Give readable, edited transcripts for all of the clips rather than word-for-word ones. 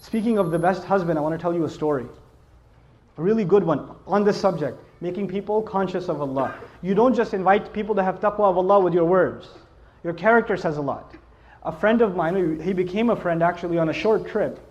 Speaking of the best husband, I want to tell you a story. A really good one on this subject, making people conscious of Allah. You don't just invite people to have taqwa of Allah with your words. Your character says a lot. A friend of mine, he became a friend actually on a short trip,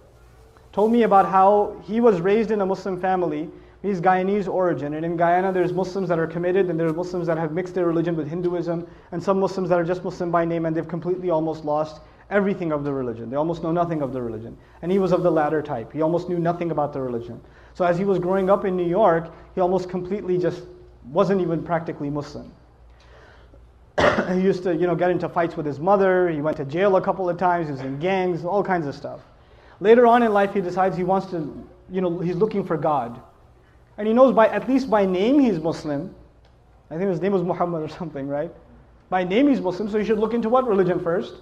told me about how he was raised in a Muslim family. He's Guyanese origin, and in Guyana there's Muslims that are committed, and there's Muslims that have mixed their religion with Hinduism, and some Muslims that are just Muslim by name, and they've completely almost lost everything of the religion. They almost know nothing of the religion. And he was of the latter type. He almost knew nothing about the religion. So as he was growing up in New York, he almost completely just wasn't even practically Muslim. He used to, get into fights with his mother. He went to jail a couple of times. He was in gangs, all kinds of stuff. Later on in life, he decides he wants to, he's looking for God. And he knows at least by name he's Muslim. I think his name was Muhammad or something, right? By name he's Muslim, so he should look into what religion first?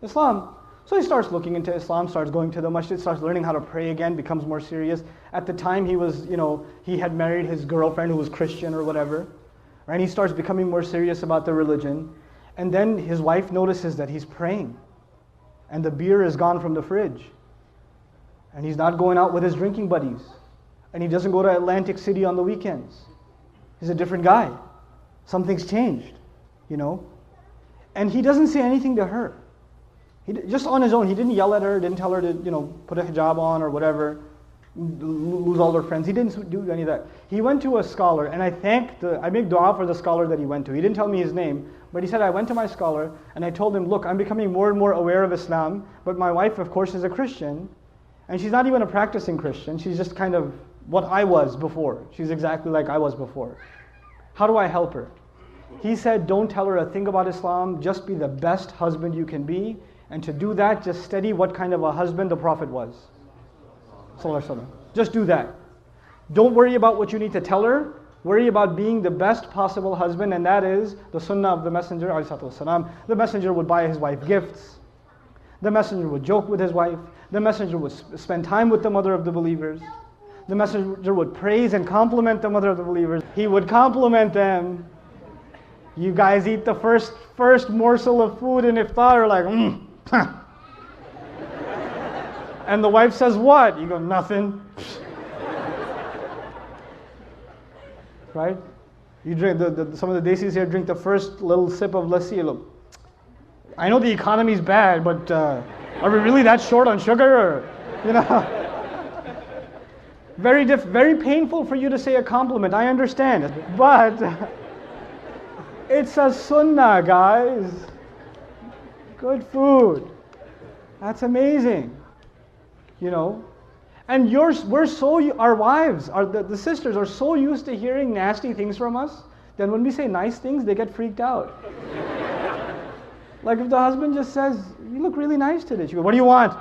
Islam. So he starts looking into Islam, starts going to the masjid, starts learning how to pray again, becomes more serious. At the time he was, he had married his girlfriend who was Christian or whatever. Right? And he starts becoming more serious about the religion. And then his wife notices that he's praying. And the beer is gone from the fridge. And he's not going out with his drinking buddies. And he doesn't go to Atlantic City on the weekends. He's a different guy. Something's changed, And he doesn't say anything to her. Just on his own, he didn't yell at her, didn't tell her to, put a hijab on or whatever, lose all her friends. He didn't do any of that. He went to a scholar, and I make dua for the scholar that he went to. He didn't tell me his name, but he said, I went to my scholar, and I told him, look, I'm becoming more and more aware of Islam, but my wife, of course, is a Christian, and she's not even a practicing Christian. She's just kind of what I was before. She's exactly like I was before. How do I help her? He said, don't tell her a thing about Islam, just be the best husband you can be. And to do that, just study what kind of a husband the Prophet was. Just do that. Don't worry about what you need to tell her. Worry about being the best possible husband, and that is the sunnah of the Messenger. The Messenger would buy his wife gifts. The Messenger would joke with his wife. The Messenger would spend time with the mother of the believers. The Messenger would praise and compliment the mother of the believers. He would compliment them. You guys eat the first morsel of food in iftar, like, And the wife says, what? You go, nothing. Right? You drink, some of the desis here drink the first little sip of lassi. Look, I know the economy's bad, but are we really that short on sugar? Or, very painful for you to say a compliment, I understand. But it's a sunnah, guys. Good food. That's amazing. And our wives, the sisters are so used to hearing nasty things from us that when we say nice things, they get freaked out. Like if the husband just says, you look really nice today. She goes, what do you want?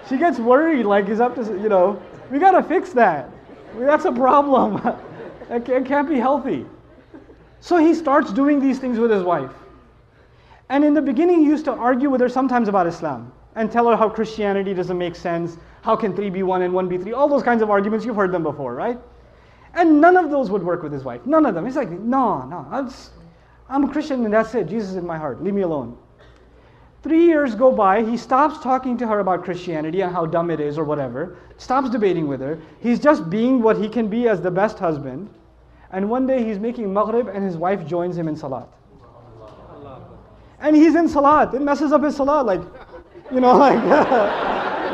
She gets worried, like he's up to, we gotta fix that. That's a problem. It can't be healthy. So he starts doing these things with his wife. And in the beginning, he used to argue with her sometimes about Islam and tell her how Christianity doesn't make sense. How can 3 be 1 and 1 be 3? All those kinds of arguments, you've heard them before, right? And none of those would work with his wife. None of them. He's like, no, I'm a Christian and that's it. Jesus is in my heart. Leave me alone. 3 years go by. He stops talking to her about Christianity and how dumb it is or whatever. Stops debating with her. He's just being what he can be as the best husband. And one day he's making maghrib and his wife joins him in salat. And he's in salat. It messes up his salat,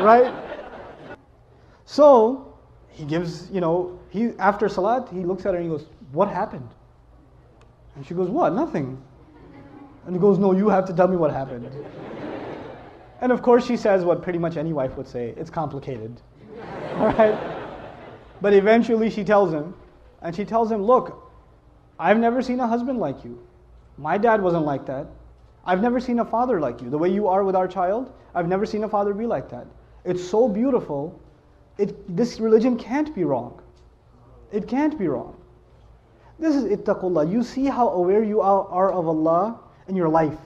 right? So he gives, after salat, he looks at her and he goes, what happened? And she goes, what? Nothing. And he goes, no, you have to tell me what happened. And of course she says what pretty much any wife would say, it's complicated. All right? But eventually she tells him, and she tells him, look, I've never seen a husband like you. My dad wasn't like that. I've never seen a father like you. The way you are with our child, I've never seen a father be like that. It's so beautiful. This religion can't be wrong. It can't be wrong. This is ittaqullah. You see how aware you are of Allah in your life,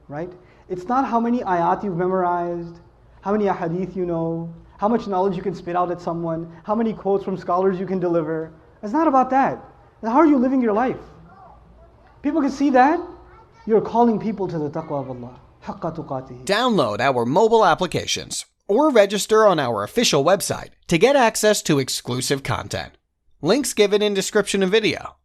right? It's not how many ayat you've memorized, how many ahadith you know, how much knowledge you can spit out at someone, how many quotes from scholars you can deliver. It's not about that. How are you living your life? People can see that. You're calling people to the taqwa of Allah. حق تقاته. Download our mobile applications or register on our official website to get access to exclusive content. Links given in description of video.